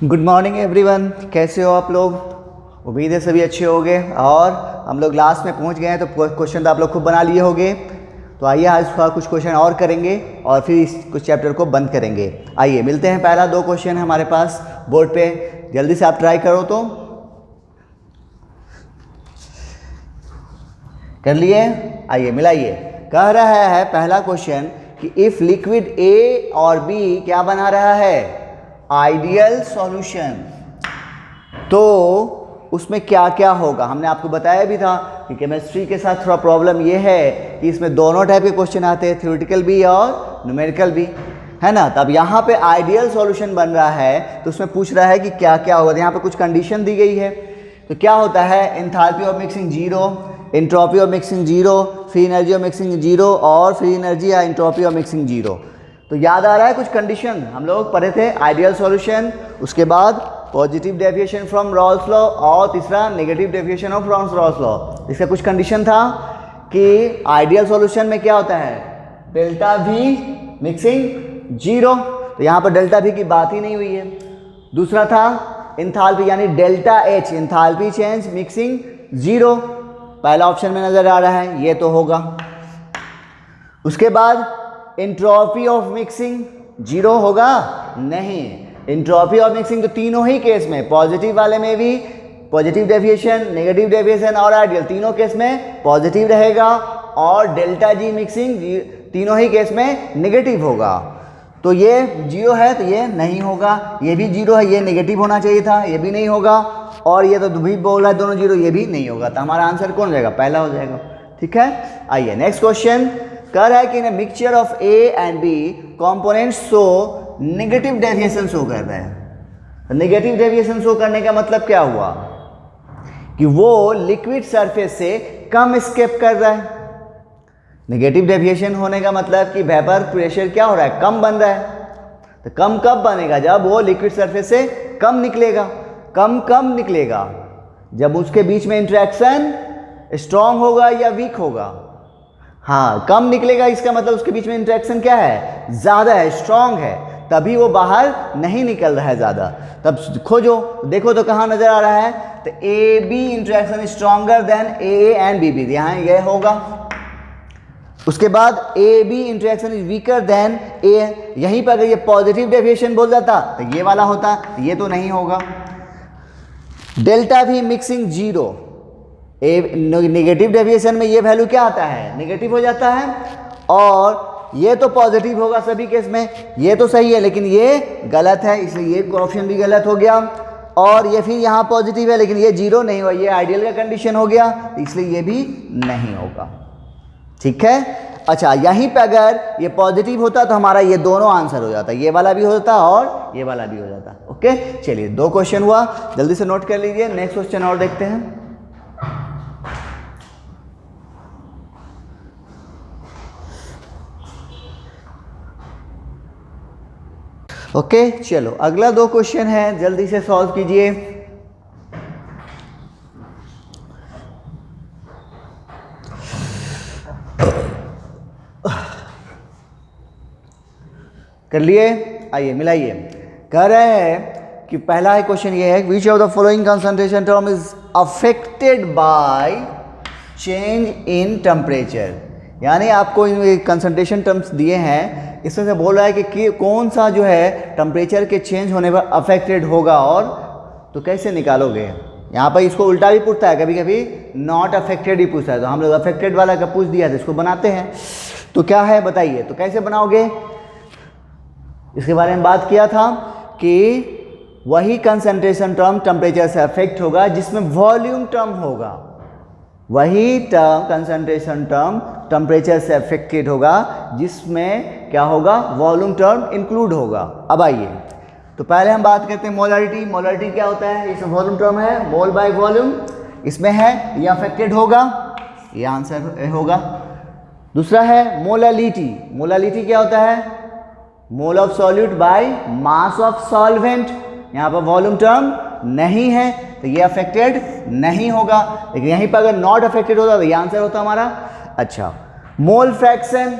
Good morning everyone, कैसे हो आप लोग। उम्मीद है सभी अच्छे होंगे। और हम लोग लास्ट में पहुंच गए हैं, तो क्वेश्चन तो आप लोग खूब बना लिए होंगे। तो आइए आज थोड़ा कुछ क्वेश्चन और करेंगे और फिर इस कुछ चैप्टर को बंद करेंगे। आइए मिलते हैं। पहला 2 क्वेश्चन है हमारे पास बोर्ड पे, जल्दी से आप ट्राई करो। तो कर लिए? आइए मिलाइए। कह रहा है पहला क्वेश्चन कि इफ लिक्विड ए और बी क्या बना रहा है, आइडियल सॉल्यूशन, तो उसमें क्या क्या होगा। हमने आपको बताया भी था कि केमिस्ट्री के साथ थोड़ा प्रॉब्लम ये है कि इसमें दोनों टाइप के क्वेश्चन आते हैं, थ्योरेटिकल भी और न्यूमेरिकल भी, है ना। तब यहाँ पे आइडियल सॉल्यूशन बन रहा है तो उसमें पूछ रहा है कि क्या क्या होगा। यहाँ पे कुछ कंडीशन दी गई है। तो क्या होता है, enthalpy of mixing 0, entropy of mixing 0, free energy of mixing 0 और फ्री एनर्जी या एंट्रोपी ऑफ मिक्सिंग 0। तो याद आ रहा है कुछ कंडीशन हम लोग पढ़े थे, आइडियल सॉल्यूशन, उसके बाद positive deviation from Rawls law और तीसरा negative deviation of Rawls law. इसका कुछ कंडीशन था कि आइडियल सॉल्यूशन में क्या होता है, डेल्टा वी मिक्सिंग 0, तो यहाँ पर डेल्टा वी की बात ही नहीं हुई है। दूसरा था एंथैल्पी यानी delta H, enthalpy change mixing 0, पहला ऑप्शन में नजर आ रहा है, ये तो होगा। उसके बाद एंट्रोपी ऑफ मिक्सिंग 0 होगा नहीं। एंट्रोपी ऑफ मिक्सिंग तो तीनों ही केस में, पॉजिटिव वाले में भी पॉजिटिव डेविएशन, नेगेटिव डेविएशन और आइडियल, तीनों केस में पॉजिटिव रहेगा। और डेल्टा जी मिक्सिंग तीनों ही केस में नेगेटिव होगा। तो ये 0 है तो ये नहीं होगा, ये भी 0 है, ये नेगेटिव होना चाहिए था, ये भी नहीं होगा। और ये तो भी बोल रहा है दोनों 0, ये भी नहीं होगा। तो हमारा आंसर कौन हो जाएगा, पहला हो जाएगा। ठीक है, आइए नेक्स्ट क्वेश्चन। कह रहा है कि in mixture of A and B components show negative deviation show कर रहे हैं। नेगेटिव डेविएशन शो करने का मतलब क्या हुआ कि वो लिक्विड सरफेस से कम स्केप कर रहा है। नेगेटिव डेविएशन होने का मतलब कि वेपर प्रेशर क्या हो रहा है, कम बन रहा है। तो कम कब बनेगा, जब वो लिक्विड सरफेस से कम निकलेगा। कम निकलेगा जब उसके बीच में इंटरेक्शन स्ट्रांग होगा या वीक होगा। हाँ, कम निकलेगा इसका मतलब उसके बीच में इंटरेक्शन क्या है, ज़्यादा है, स्ट्रांग है, तभी वो बाहर नहीं निकल रहा है ज़्यादा। तब खोजो, देखो तो कहाँ नज़र आ रहा है, तो A B interaction stronger than A and B B, यहाँ ये होगा। उसके बाद A B interaction is weaker than A, यहीं पर अगर ये पॉजिटिव डेविएशन बोल जाता तो ये वाला होता, ये तो नहीं होगा। डेल्टा भी मिक्सिंग 0, नेगेटिव डेविएशन में ये वैल्यू क्या आता है, नेगेटिव हो जाता है। और ये तो पॉजिटिव होगा सभी केस में, ये तो सही है लेकिन ये गलत है, इसलिए ये ऑप्शन भी गलत हो गया। और ये फिर यहाँ पॉजिटिव है लेकिन ये 0 नहीं हुआ, ये आइडियल का कंडीशन हो गया, इसलिए ये भी नहीं होगा। ठीक है, अच्छा यहीं पे अगर ये पॉजिटिव होता तो हमारा ये दोनों आंसर हो जाता, ये वाला भी होता और ये वाला भी हो जाता। ओके, चलिए 2 क्वेश्चन हुआ, जल्दी से नोट कर लीजिए। नेक्स्ट क्वेश्चन और देखते हैं। ओके, चलो अगला 2 क्वेश्चन है, जल्दी से सॉल्व कीजिए। कर लिए? आइए मिलाइए। कह रहे हैं कि पहला है क्वेश्चन ये है, which of the following concentration term is affected by change in temperature. यानी आपको कंसंट्रेशन टर्म्स दिए हैं, इसमें से बोल रहा है कि कौन सा जो है टेम्परेचर के चेंज होने पर अफेक्टेड होगा, और तो कैसे निकालोगे। यहाँ पर इसको उल्टा भी पूछता है, कभी कभी नॉट अफेक्टेड ही पूछता है, तो हम लोग अफेक्टेड वाला का पूछ दिया तो इसको बनाते हैं। तो क्या है बताइए, तो कैसे बनाओगे, इसके बारे में बात किया था कि वही कंसंट्रेशन टर्म टेम्परेचर से अफेक्ट होगा जिसमें वॉल्यूम टर्म होगा, वही टर्म कंसंट्रेशन टर्म टेम्परेचर से अफेक्टेड होगा जिसमें क्या होगा, वॉल्यूम टर्म इंक्लूड होगा। अब आइए, तो पहले हम बात करते हैं मोलारिटी। मोलारिटी क्या होता है, इसमें वॉल्यूम टर्म है, मोल बाय वॉल्यूम इसमें है, ये अफेक्टेड होगा, ये आंसर होगा। दूसरा है मोलालिटी। मोलालिटी क्या होता है, mole of solute by mass of solvent, यहाँ पर वॉल्यूम टर्म नहीं है तो ये अफेक्टेड नहीं होगा, लेकिन यहीं पर अगर नॉट अफेक्टेड होता तो ये आंसर होता हमारा। अच्छा, मोल फ्रैक्शन,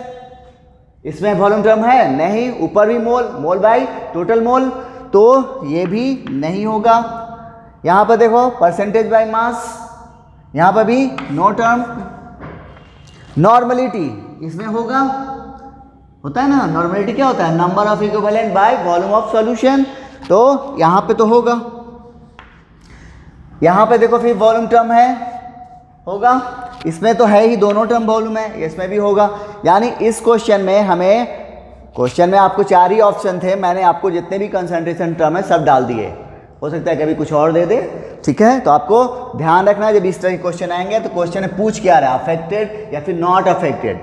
इसमें वॉल्यूम टर्म है नहीं, ऊपर भी मोल, मोल बाय टोटल मोल, तो ये भी नहीं होगा। यहाँ पर देखो परसेंटेज बाय मास, यहाँ पर भी नो टर्म। नॉर्मलिटी इसमें होगा, होता है ना, नॉर्मलिटी क्या होता है, number of equivalent by volume of solution, तो यहाँ पे तो होगा। यहाँ पे देखो फिर वॉल्यूम टर्म है, होगा, इसमें तो है ही, दोनों टर्म वॉल्यूम है, इसमें भी होगा। यानी इस क्वेश्चन में हमें, क्वेश्चन में आपको 4 ही ऑप्शन थे, मैंने आपको जितने भी कंसंट्रेशन टर्म है सब डाल दिए। हो सकता है कभी कुछ और दे दे, ठीक है। तो आपको ध्यान रखना है जब इस तरह के क्वेश्चन आएंगे तो क्वेश्चन में पूछ क्या रहा है, अफेक्टेड या फिर नॉट अफेक्टेड।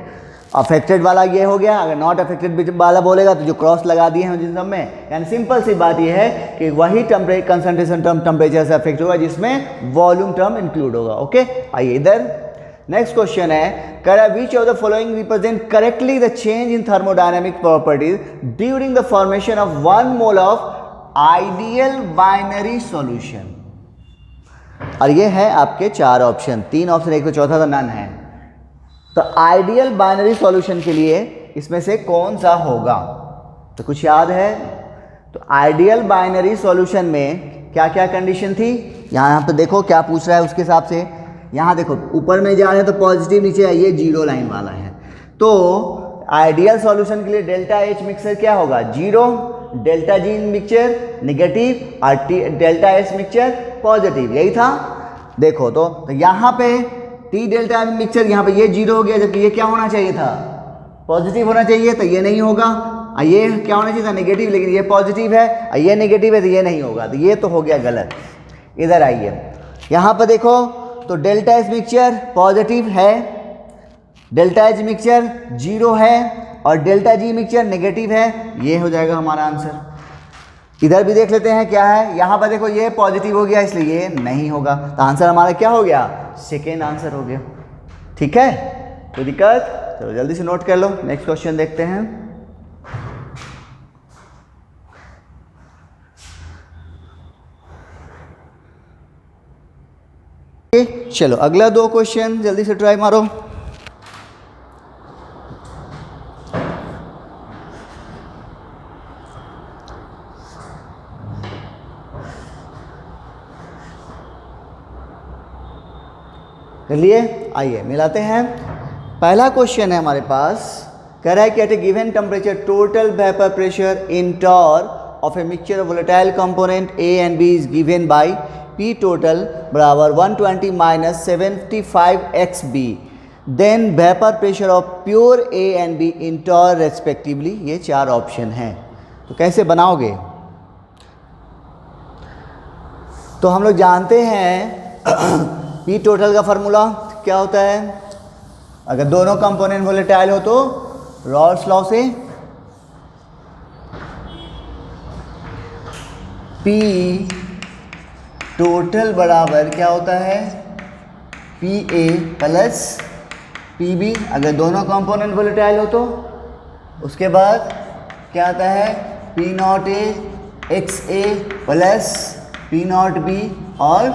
अफेक्टेड वाला ये हो गया, अगर नॉट अफेक्टेड वाला बोलेगा तो जो क्रॉस लगा दिए हैं जिन सब में, यानी सिंपल सी बात ये है कि वही कंसंट्रेशन टर्म टेम्परेचर से अफेक्ट होगा जिसमें वॉल्यूम टर्म इंक्लूड होगा। ओके, आइए इधर नेक्स्ट क्वेश्चन है, करें which of the following represent correctly the change in thermodynamic properties during the formation of 1 mole of ideal binary solution. और ये है आपके 4 ऑप्शन, 3 ऑप्शन, एक तो चौथा तो नन है। तो आइडियल बाइनरी सॉल्यूशन के लिए इसमें से कौन सा होगा, तो कुछ याद है? तो आइडियल बाइनरी सॉल्यूशन में क्या क्या कंडीशन थी, यहाँ पे देखो क्या पूछ रहा है उसके हिसाब से। यहाँ देखो ऊपर में जा रहे हैं तो पॉजिटिव, नीचे है ये 0 लाइन वाला है। तो आइडियल सॉल्यूशन के लिए डेल्टा H मिक्सचर क्या होगा, 0, डेल्टा G मिक्सचर नेगेटिव और डेल्टा S मिक्सचर पॉजिटिव, यही था। देखो तो यहाँ पे T डेल्टा मिक्सचर, यहाँ पे ये 0 हो गया, जबकि ये क्या होना चाहिए था, पॉजिटिव होना चाहिए, तो ये नहीं होगा। ये क्या होना चाहिए था, नेगेटिव, लेकिन ये पॉजिटिव है, ये नेगेटिव है तो ये नहीं होगा, तो ये तो हो गया गलत। इधर आइए, यहाँ पर देखो तो डेल्टा एस मिक्सचर पॉजिटिव है, डेल्टा एच मिक्सचर 0 है और डेल्टा जी मिक्सचर नेगेटिव है, ये हो जाएगा हमारा आंसर। इधर भी देख लेते हैं क्या है, यहाँ पर देखो ये पॉजिटिव हो गया इसलिए ये नहीं होगा, तो आंसर हमारा क्या हो गया, सेकेंड आंसर हो गया। ठीक है, कोई दिक्कत? चलो जल्दी से नोट कर लो, नेक्स्ट क्वेश्चन देखते हैं। चलो अगला 2 क्वेश्चन जल्दी से ट्राई मारो। चलिए आइए मिलाते हैं। पहला क्वेश्चन है हमारे पास, कह रहा है कि at a given temperature total vapour pressure in torr of a mixture of volatile component A and B is given by P total बराबर 120 minus 75 XB, then vapour pressure of pure A and B in torr respectively. ये 4 option हैं, तो कैसे बनाओगे? तो हम लोग जानते हैं P टोटल का फार्मूला क्या होता है, अगर दोनों कंपोनेंट वोलेटाइल हो तो रॉल्स लॉ से P टोटल बराबर क्या होता है, PA प्लस PB, अगर दोनों कंपोनेंट वोलेटाइल हो तो। उसके बाद क्या आता है, P0A XA प्लस P0B और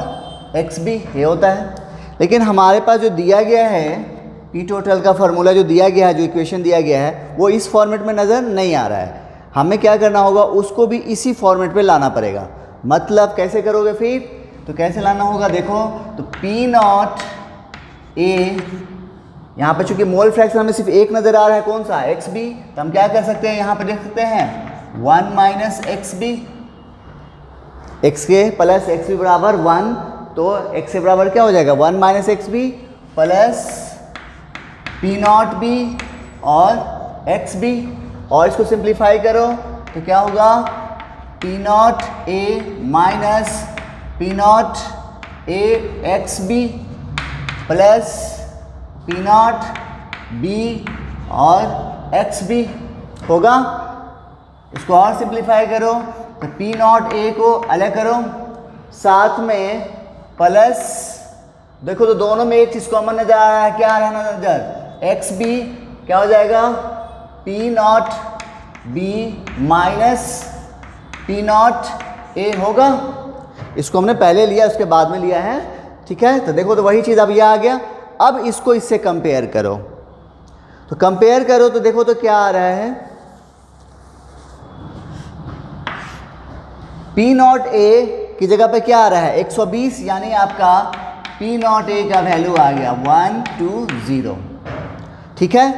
XB, ये होता है। लेकिन हमारे पास जो दिया गया है P टोटल का फार्मूला जो दिया गया है, जो इक्वेशन दिया गया है, वो इस फॉर्मेट में नज़र नहीं आ रहा है। हमें क्या करना होगा, उसको भी इसी फॉर्मेट पे लाना पड़ेगा। मतलब कैसे करोगे फिर, तो कैसे लाना होगा, देखो तो P0A, यहाँ पे चूंकि मोल फ्रैक्शन हमें सिर्फ एक नज़र आ रहा है, कौन सा, XB, तो हम क्या कर सकते हैं, यहाँ पे देख सकते हैं 1 minus XB, XK plus XB बराबर 1, तो x से बराबर क्या हो जाएगा, 1 माइनस XB प्लस P0B और XB, और इसको सिंप्लीफाई करो तो क्या होगा, P0A minus P0A XB plus P0B और XB होगा। इसको और सिंप्लीफाई करो तो P0A को अलग करो, साथ में प्लस, देखो तो दोनों में एक चीज़ कॉमन नजर आ रहा है, क्या आ रहा है नजर, XB क्या हो जाएगा, P0B माइनस P0A होगा। इसको हमने पहले लिया, उसके बाद में लिया है, ठीक है। तो देखो तो वही चीज़ अब ये आ गया। अब इसको इससे कंपेयर करो, तो कंपेयर करो तो देखो तो क्या आ रहा है, पी नॉट ए की जगह पे क्या आ रहा है 120, यानी आपका पी नॉट ए का वैल्यू आ गया 120। ठीक है,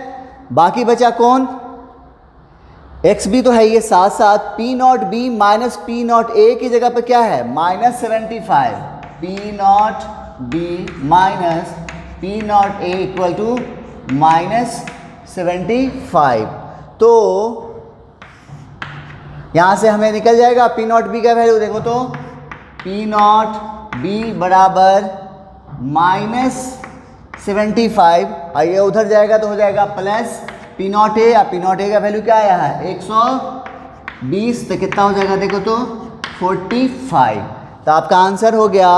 बाकी बचा कौन, एक्स बी तो है ये, साथ साथ P not B minus P not A की जगह पे क्या है -75। P not B minus P not A equal to -75। तो यहां से हमें निकल जाएगा पी नॉट बी का वैल्यू, देखो तो पी नॉट बी बराबर -75, आइए उधर जाएगा तो हो जाएगा plus P not A, P not ए का वैल्यू क्या आया है 120, तो कितना हो जाएगा देखो तो 45। तो आपका आंसर हो गया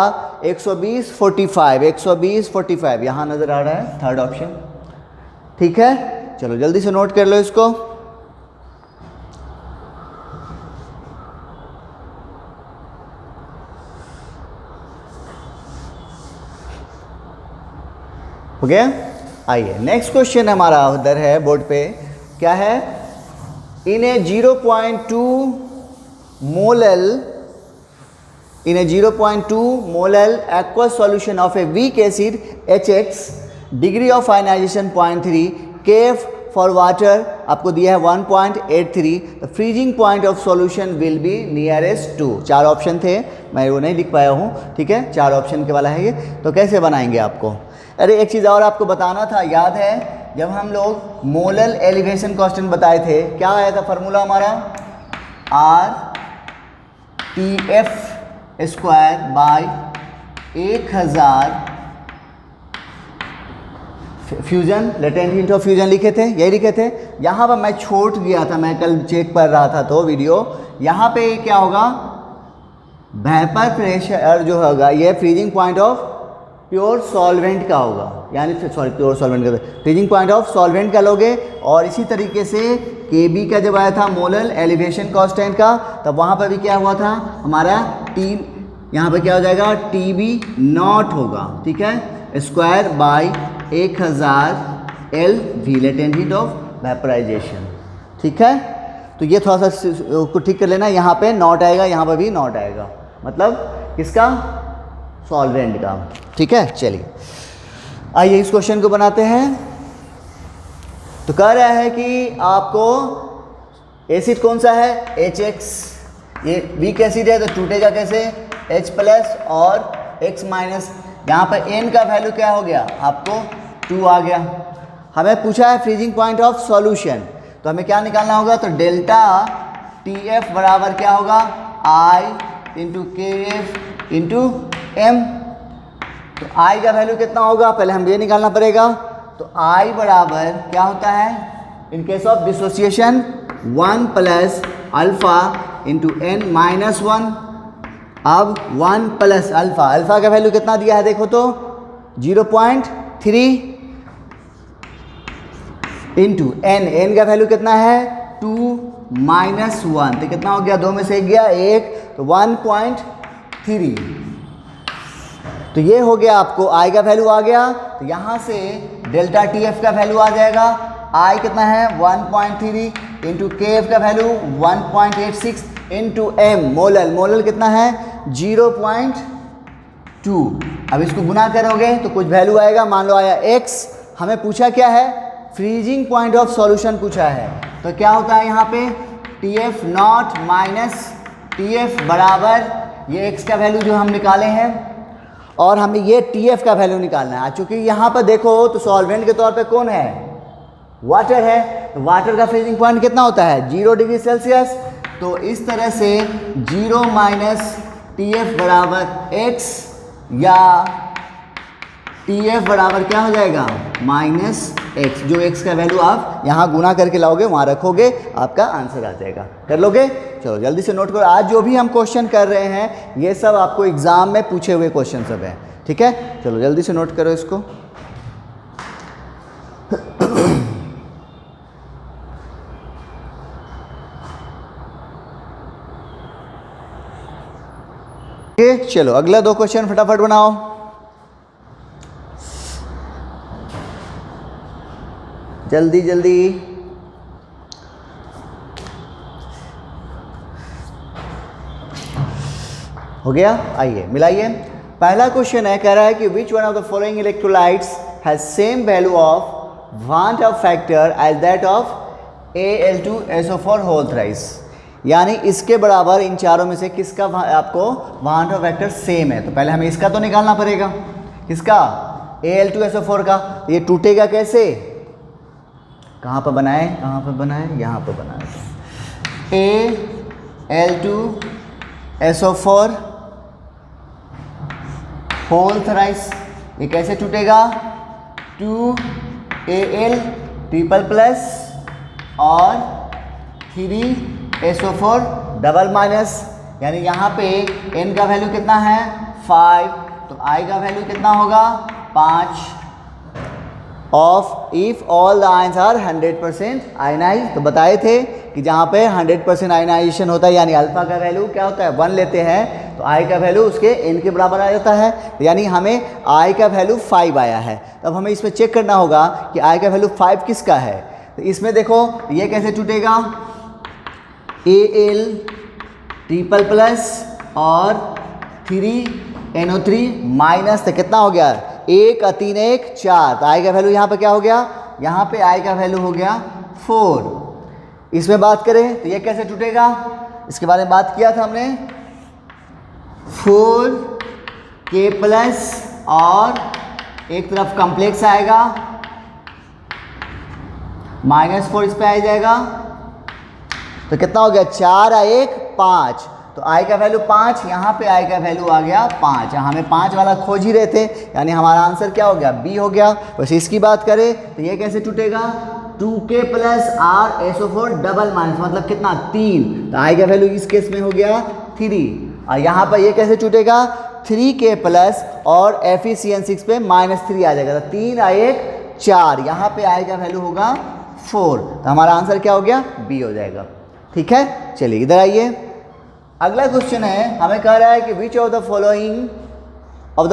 120 45, 120 45 यहाँ नज़र आ रहा है थर्ड ऑप्शन। ठीक है, चलो जल्दी से नोट कर लो इसको। हो गया, आइए नेक्स्ट क्वेश्चन हमारा उधर है बोर्ड पे, क्या है, इन ए 0.2 molal aqueous solution of a weak acid HX, degree of ionization 0.3, KF for water आपको दिया है 1.83, the freezing point of solution will be nearest to, 4 option थे, मैं वो नहीं लिख पाया हूँ। ठीक है, 4 ऑप्शन के वाला है ये, तो कैसे बनाएंगे आपको। अरे एक चीज़ और आपको बताना था, याद है जब हम लोग मोलल एलिवेशन कांस्टेंट बताए थे, क्या आया था फार्मूला हमारा, RTF square by 1000 fusion, latent heat of fusion लिखे थे, यही लिखे थे। यहाँ पर मैं छोड़ गया था, मैं कल चेक कर रहा था तो वीडियो, यहाँ पे क्या होगा, वेपर प्रेशर जो होगा ये freezing point of pure solvent का होगा, यानी सॉरी प्योर सॉल्वेंट का, फ्रीजिंग पॉइंट ऑफ सॉल्वेंट का लोगे। और इसी तरीके से KB का जब आया था मोलल एलिवेशन कांस्टेंट का, तब वहाँ पर भी क्या हुआ था हमारा टी, यहाँ पर क्या हो जाएगा TB नॉट होगा। ठीक है, square by 1000 LV, latent heat of vaporization. ठीक है, तो ये थोड़ा सा को ठीक कर लेना, यहाँ पे नॉट आएगा, यहाँ पर भी नॉट आएगा, मतलब किसका, सॉल्वेंट का। ठीक है, चलिए आइए इस क्वेश्चन को बनाते हैं। तो कह रहा है कि आपको एसिड कौन सा है HX, ये वीक एसिड है तो टूटेगा कैसे, H प्लस और X माइनस, यहाँ पर N का वैल्यू क्या हो गया आपको 2 आ गया। हमें पूछा है फ्रीजिंग पॉइंट ऑफ सॉल्यूशन, तो हमें क्या निकालना होगा, तो डेल्टा TF बराबर क्या होगा I into KF into M। तो I का वैल्यू कितना होगा, पहले हम ये निकालना पड़ेगा। तो I बराबर क्या होता है in case of dissociation 1 plus alpha into N minus 1। अब 1 प्लस अल्फ़ा, अल्फ़ा का वैल्यू कितना दिया है देखो तो 0.3 इंटू N का वैल्यू कितना है 2 माइनस 1, तो कितना हो गया, 2 में से 1 गया 1, तो 1.3। तो ये हो गया, आपको I का वैल्यू आ गया। तो यहाँ से डेल्टा TF का वैल्यू आ जाएगा, I कितना है 1.3 इंटू KF का वैल्यू 1.86 इंटू M, मोलल कितना है 0.2। अब इसको गुना करोगे तो कुछ वैल्यू आएगा, मान लो आया X। हमें पूछा क्या है, फ्रीजिंग पॉइंट ऑफ सॉल्यूशन पूछा है, तो क्या होता है यहाँ पे TF नॉट माइनस TF बराबर ये X का वैल्यू जो हम निकाले हैं, और हमें ये TF का वैल्यू निकालना है। चूंकि यहाँ पर देखो तो सॉल्वेंट के तौर पे कौन है, वाटर है, तो वाटर का फ्रीजिंग पॉइंट कितना होता है 0 डिग्री सेल्सियस। तो इस तरह से 0 माइनस TF बराबर X, या TF बराबर क्या हो जाएगा -X, जो X का वैल्यू आप यहाँ गुना करके लाओगे वहाँ रखोगे, आपका आंसर आ जाएगा। कर लोगे, चलो जल्दी से नोट करो। आज जो भी हम क्वेश्चन कर रहे हैं ये सब आपको एग्जाम में पूछे हुए क्वेश्चन सब हैं। ठीक है, चलो जल्दी से नोट करो इसको। चलो अगला 2 क्वेश्चन फटाफट बनाओ। जल्दी जल्दी। हो गया। आइए मिलाइए। पहला क्वेश्चन है, कह रहा है कि which one of the following electrolytes has same value of van't Hoff factor as that of Al2SO4 whole thrice, यानी इसके बराबर इन चारों में से किसका आपको वांट ऑफ फैक्टर सेम है। तो पहले हमें इसका तो निकालना पड़ेगा, किसका, Al2SO4 का। ये टूटेगा कैसे, कहाँ पर बनाए, कहाँ पर बनाए, यहाँ पर बनाए। Al2SO4 होल थ्राइस, ये कैसे टूटेगा, 2Al ट्रिपल प्लस और 3SO4 डबल माइनस, यानी यहाँ पे n का वैल्यू कितना है 5, तो I का वैल्यू कितना होगा 5 of if all the ions are 100% ionize. तो बताए थे कि जहाँ पे 100% आयनाइजेशन होता है, यानी अल्फा का वैल्यू क्या होता है 1 लेते हैं, तो I का वैल्यू उसके n के बराबर आ जाता है, यानी हमें I का वैल्यू 5 आया है। तब हमें इसमें चेक करना होगा कि I का वैल्यू 5 किसका है। तो इसमें देखो ये कैसे टूटेगा, Al ट्रिपल प्लस और 3NO3 माइनस, तो कितना हो गया 1 3 1 4, तो I का वैल्यू यहाँ पे क्या हो गया, यहाँ पे I का वैल्यू हो गया 4। इसमें बात करें तो ये कैसे टूटेगा, इसके बारे में बात किया था हमने, 4K प्लस और एक तरफ कॉम्प्लेक्स आएगा -4 इस पे आ जाएगा, तो कितना हो गया 4 1 5, तो I का वैल्यू 5, यहाँ पे I का वैल्यू आ गया 5, हमें 5 वाला खोज ही रहे थे, यानी हमारा आंसर क्या हो गया B हो गया। वैसे इसकी बात करें तो ये कैसे टूटेगा, 2K plus RSO4 double minus, मतलब कितना 3, तो I का वैल्यू इस केस में हो गया 3, और यहाँ पर ये कैसे टूटेगा 3K प्लस और FeCN6 पे -3 आ जाएगा, तो 3 1 4, यहाँ पे I का वैल्यू होगा 4, तो हमारा आंसर क्या हो गया B हो जाएगा। ठीक है, चलिए इधर आइए। अगला क्वेश्चन है, हमें कह रहा है कि which of the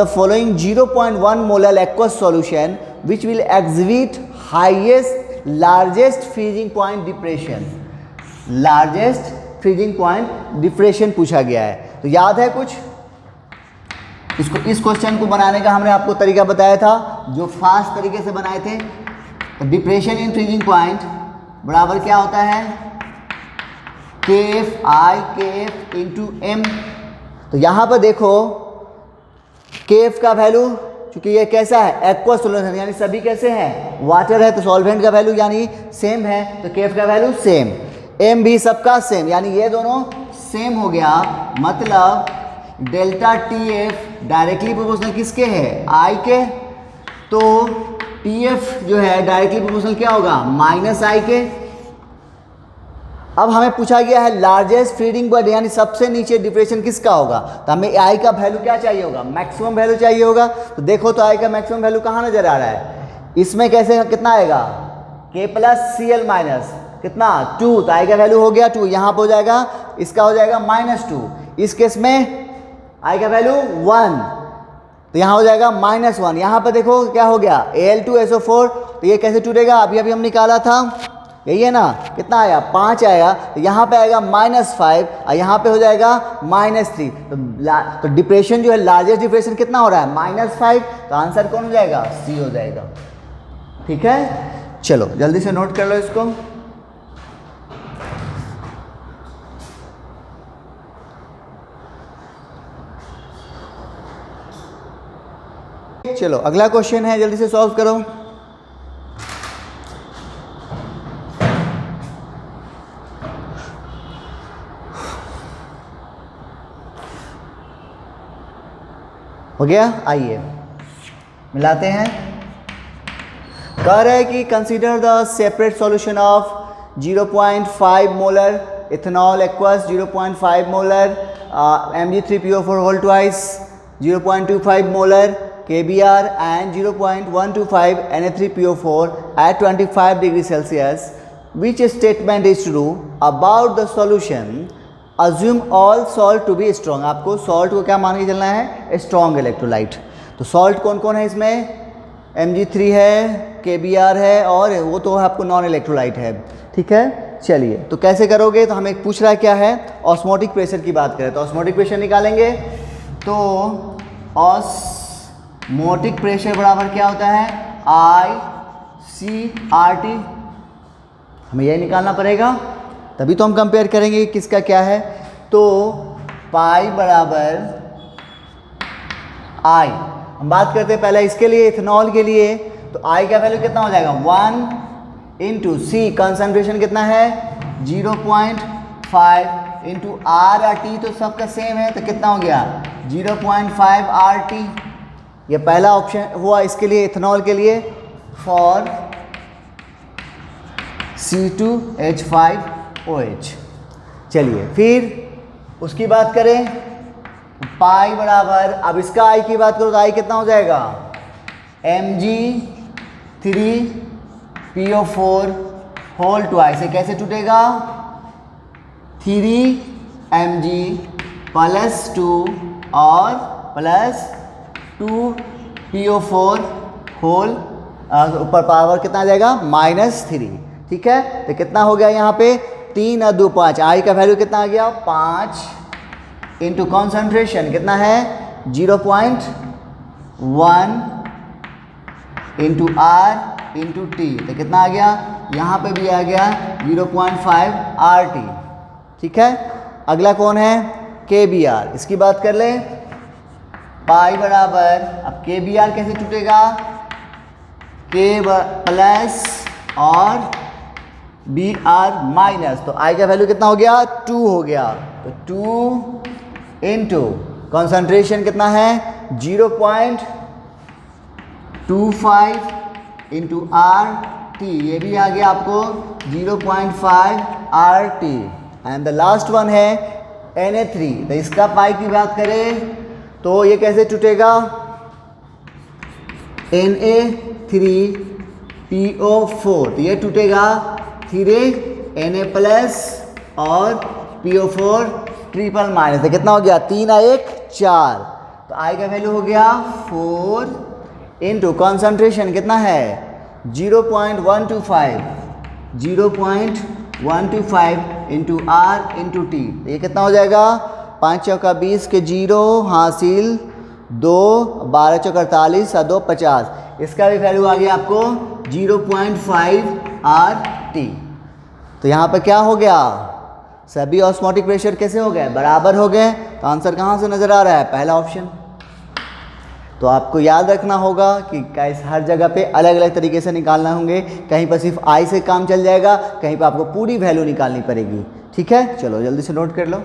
following 0.1 molar aqueous solution which will exhibit highest largest freezing point depression, largest freezing point depression पूछा गया है। तो याद है कुछ इसको, इस क्वेश्चन को बनाने का हमने आपको तरीका बताया था, जो फास्ट तरीके से बनाए थे। तो डिप्रेशन इन फ्रीजिंग पॉइंट बराबर क्या होता है, KF इंटू M। तो यहाँ पर देखो KF का वैल्यू, चूंकि ये कैसा है एक्वस सॉल्यूशन, यानी सभी कैसे हैं वाटर है, तो सॉल्वेंट का वैल्यू यानी सेम है, तो KF का वैल्यू सेम, M भी सबका सेम, यानी ये दोनों सेम हो गया, मतलब डेल्टा TF डायरेक्टली प्रोपोर्शनल किसके है I के, तो TF जो है डायरेक्टली प्रोपोर्शनल क्या होगा -I के। अब हमें पूछा गया है लार्जेस्ट फ्रीजिंग पॉइंट, यानी सबसे नीचे डिप्रेशन किसका होगा, तो हमें I का वैल्यू क्या चाहिए होगा, मैक्सिमम वैल्यू चाहिए होगा। तो देखो तो I का मैक्सिमम वैल्यू कहाँ नजर आ रहा है, इसमें कैसे कितना आएगा K प्लस Cl माइनस कितना 2, तो I का वैल्यू हो गया 2, यहाँ पर हो जाएगा इसका हो जाएगा -2, इस केस में I का वैल्यू 1, तो यहाँ हो जाएगा -1, यहाँ पर देखो क्या हो गया Al2SO4, तो ये कैसे टूटेगा, अभी अभी हम निकाला था, यही है ना, कितना आया 5 आया, तो यहाँ पे आएगा -5 और यहाँ पे हो जाएगा -3, तो डिप्रेशन जो है लार्जेस्ट डिप्रेशन कितना हो रहा है -5, तो आंसर कौन हो जाएगा C हो जाएगा। ठीक है, चलो जल्दी से नोट कर लो इसको। चलो अगला क्वेश्चन है, जल्दी से सॉल्व करो। हो गया, आइए मिलाते हैं। कह रहा है कि consider the separate solution of 0.5 molar ethanol aqueous, 0.5 molar Mg3PO4 whole twice, 0.25 molar KBr and 0.125 Na3PO4 at 25 degrees Celsius. Which statement is true about the solution? Assume all salt to be strong. आपको salt को क्या मान के चलना है, strong electrolyte। तो salt कौन कौन है इसमें, Mg3 है, KBr है, और वो तो आपको नॉन इलेक्ट्रोलाइट है। ठीक है, चलिए तो कैसे करोगे, तो हमें पूछ रहा है क्या है, ऑस्मोटिक प्रेशर की बात करें तो ऑस्मोटिक प्रेशर निकालेंगे। तो ऑस्मोटिक प्रेशर बराबर क्या होता है, ICRT। हमें यही निकालना पड़ेगा, तभी तो हम कंपेयर करेंगे कि किसका क्या है। तो पाई बराबर I, हम बात करते हैं पहले इसके लिए, इथेनॉल के लिए। तो I का वैल्यू कितना हो जाएगा, 1 इंटू C, कंसनट्रेशन कितना है 0.5 इंटू RT, तो सबका सेम है, तो कितना हो गया 0.5 RT। ये पहला ऑप्शन हुआ इसके लिए, इथेनॉल के लिए, फॉर C2H5OH। चलिए फिर उसकी बात करें, पाई बराबर, अब इसका आई की बात करो तो आई कितना हो जाएगा, Mg3PO4 होल ट्वाइस। ये कैसे टूटेगा, 3Mg प्लस 2 और प्लस 2PO4 होल, ऊपर पावर कितना आ जाएगा -3। ठीक है, तो कितना हो गया यहाँ पे 3 और 2 5, आई का वैल्यू कितना आ गया 5 इंटू कॉन्सेंट्रेशन कितना है 0.1 इंटू R इंटू T, तो कितना आ गया, यहाँ पे भी आ गया 0.5 RT। ठीक है, अगला कौन है, KBr। इसकी बात कर ले, पाई बराबर, अब KBr कैसे टूटेगा, K प्लस और Br माइनस, तो I का वैल्यू कितना हो गया 2 हो गया, तो 2 इंटू कॉन्सेंट्रेशन कितना है 0.25 इंटू RT, ये भी आ गया आपको 0.5 RT। And the last one है Na3, तो इसका पाई की बात करें तो ये कैसे टूटेगा, Na3PO4, तो ये टूटेगा 3Na प्लस और PO4 ट्रिपल माइनस, तो कितना हो गया 3 और 1 4, तो आई का वैल्यू हो गया 4 इंटू कॉन्सेंट्रेशन कितना है 0.125 इंटू R इंटू T, ये कितना हो जाएगा 5 चौका 20 के 0 हासिल 2, 12 चौका 48 और 2 50, इसका भी वैल्यू आ गया आपको 0.5 RT। तो यहाँ पर क्या हो गया, सभी ऑस्मोटिक प्रेशर कैसे हो गए, बराबर हो गए। तो आंसर कहाँ से नज़र आ रहा है, पहला ऑप्शन। तो आपको याद रखना होगा कि कैसे हर जगह पे अलग अलग तरीके से निकालना होंगे, कहीं पर सिर्फ आई से काम चल जाएगा, कहीं पर आपको पूरी वैल्यू निकालनी पड़ेगी। ठीक है, चलो जल्दी से नोट कर लो।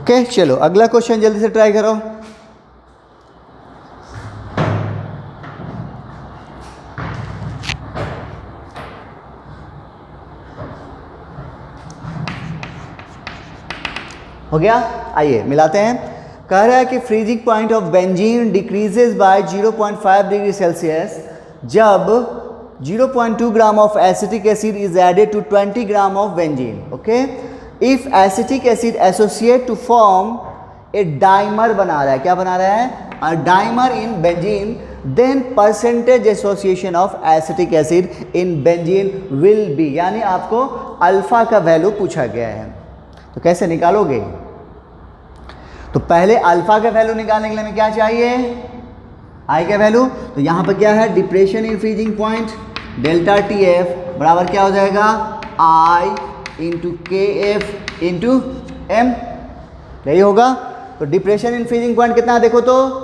ओके, चलो अगला क्वेश्चन जल्दी से ट्राई करो। हो गया, आइए मिलाते हैं। कह रहा है कि freezing point of benzene decreases by 0.5 degree Celsius जब 0.2 gram of acetic acid is added to 20 gram of benzene. Okay, if acetic acid associate to form a dimer बना रहा है, क्या बना रहा है, a dimer in benzene, then percentage association of acetic acid in benzene will be, यानी आपको alpha का वैल्यू पूछा गया है, तो कैसे निकालोगे। तो पहले अल्फा का वैल्यू निकालने के लिए हमें क्या चाहिए, आई का वैल्यू। तो यहाँ पर क्या है, depression in freezing point, delta TF बराबर क्या हो जाएगा, I into KF into M, यही होगा। तो डिप्रेशन इन फ्रीजिंग पॉइंट कितना है, देखो तो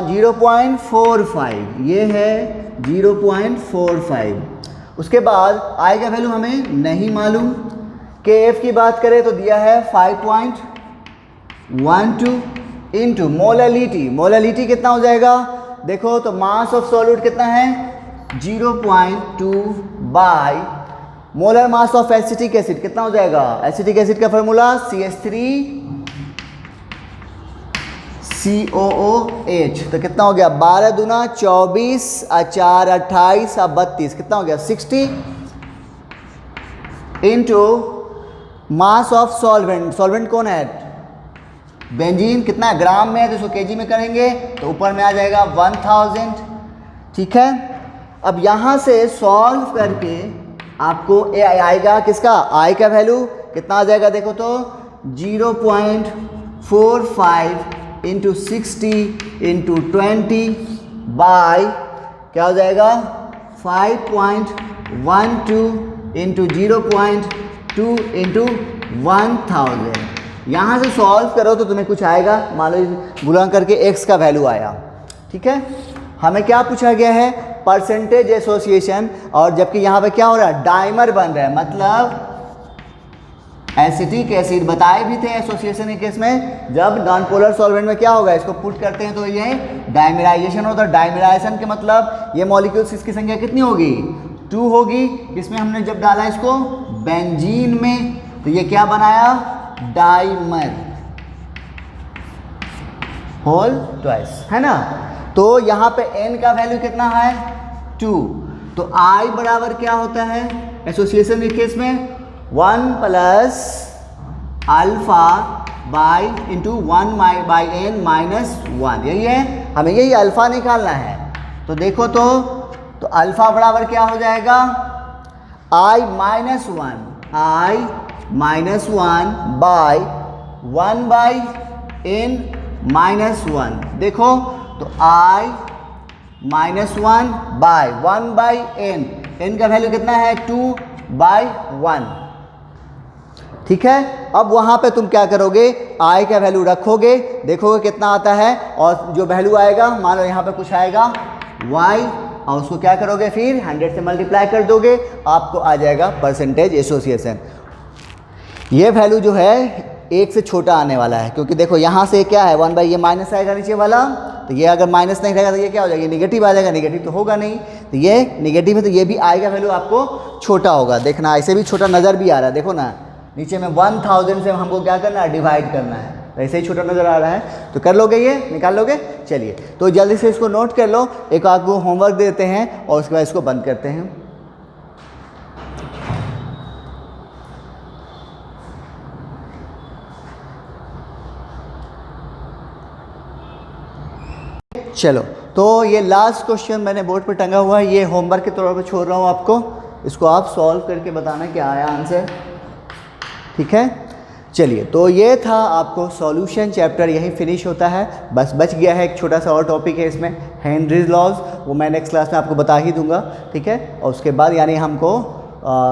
0.45, ये है 0.45। उसके बाद I का वैल्यू हमें नहीं मालूम। KF की बात करें तो दिया है 5.12 इंटू मोलालिटी, मोलालिटी कितना हो जाएगा, देखो तो मास ऑफ सॉल्यूट कितना है 0.2 by molar mass of acetic acid कितना हो जाएगा, एसिटिक एसिड का फॉर्मूला CH3COOH, तो कितना हो गया 12 दूना 24 और 4 28 और 32, कितना हो गया 60 into mass of solvent, solvent कौन है बेंजीन कितना ग्राम में है तो इसको केजी में करेंगे तो ऊपर में आ जाएगा 1000। ठीक है, अब यहाँ से सॉल्व करके आपको ए आएगा किसका, आई का वैल्यू कितना आ जाएगा देखो तो 0.45 इंटू 60 इंटू 20 बाय क्या हो जाएगा 5.12 इंटू 0.2 इंटू 1000। यहाँ से सॉल्व करो तो तुम्हें कुछ आएगा, मान लो गुणा करके x का वैल्यू आया। ठीक है, हमें क्या पूछा गया है, परसेंटेज एसोसिएशन, और जबकि यहाँ पे क्या हो रहा है, डाइमर बन रहा है, मतलब एसिटिक एसिड बताए भी थे एसोसिएशन के केस में, जब नॉन पोलर सॉल्वेंट में क्या होगा, इसको पुट करते हैं तो ये डाइमराइजेशन होता है। डाइमराइजेशन के मतलब ये मॉलिक्यूल्स इसकी संख्या कितनी होगी, 2 होगी। इसमें हमने जब डाला इसको बेंजीन में तो ये क्या बनाया, डाइमर होल ट्वाइस, है ना। तो यहाँ पे n का वैल्यू कितना है 2, तो I बराबर क्या होता है एसोसिएशन के केस में 1 plus alpha by into 1 by n minus 1, यही है, हमें यही अल्फा निकालना है। तो देखो तो अल्फा बराबर क्या हो जाएगा I minus 1 by 1 by n minus 1। देखो तो I minus 1 by 1 by n का वैल्यू कितना है 2 बाई 1। ठीक है, अब वहाँ पे तुम क्या करोगे, I का वैल्यू रखोगे, देखोगे कितना आता है, और जो वैल्यू आएगा मान लो यहाँ पे कुछ आएगा y, और उसको क्या करोगे फिर 100 से मल्टीप्लाई कर दोगे, आपको आ जाएगा परसेंटेज एसोसिएशन। ये वैल्यू जो है 1 से छोटा आने वाला है, क्योंकि देखो यहाँ से क्या है 1 बाई ये माइनस आएगा नीचे वाला, तो ये अगर माइनस नहीं रहेगा तो ये क्या हो जाएगा, ये निगेटिव आ जाएगा, निगेटिव तो होगा नहीं, तो ये निगेटिव है, तो ये भी आई का वैल्यू आपको छोटा होगा। देखना ऐसे भी छोटा नज़र भी आ रहा है, देखो ना नीचे में 1000 से हमको क्या करना है, डिवाइड करना है, तो ऐसे ही छोटा नज़र आ रहा है, तो कर लोगे, ये निकाल लोगे। चलिए तो जल्दी से इसको नोट कर लो, एक आपको होमवर्क देते हैं और उसके बाद इसको बंद करते हैं। चलो, तो ये लास्ट क्वेश्चन मैंने बोर्ड पर टंगा हुआ है, ये होमवर्क के तौर पर छोड़ रहा हूँ आपको, इसको आप सॉल्व करके बताना क्या आया आंसर। ठीक है, चलिए तो ये था आपको सॉल्यूशन चैप्टर, यही फिनिश होता है। बस बच गया है एक छोटा सा और टॉपिक है इसमें, हेनरीज लॉज, वो मैं नेक्स्ट क्लास में आपको बता ही दूंगा। ठीक है, और उसके बाद यानी हमको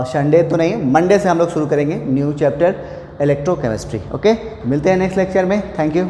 संडे तो नहीं, मंडे से हम लोग शुरू करेंगे न्यू चैप्टर इलेक्ट्रोकेमिस्ट्री। ओके, मिलते हैं नेक्स्ट लेक्चर में, थैंक यू।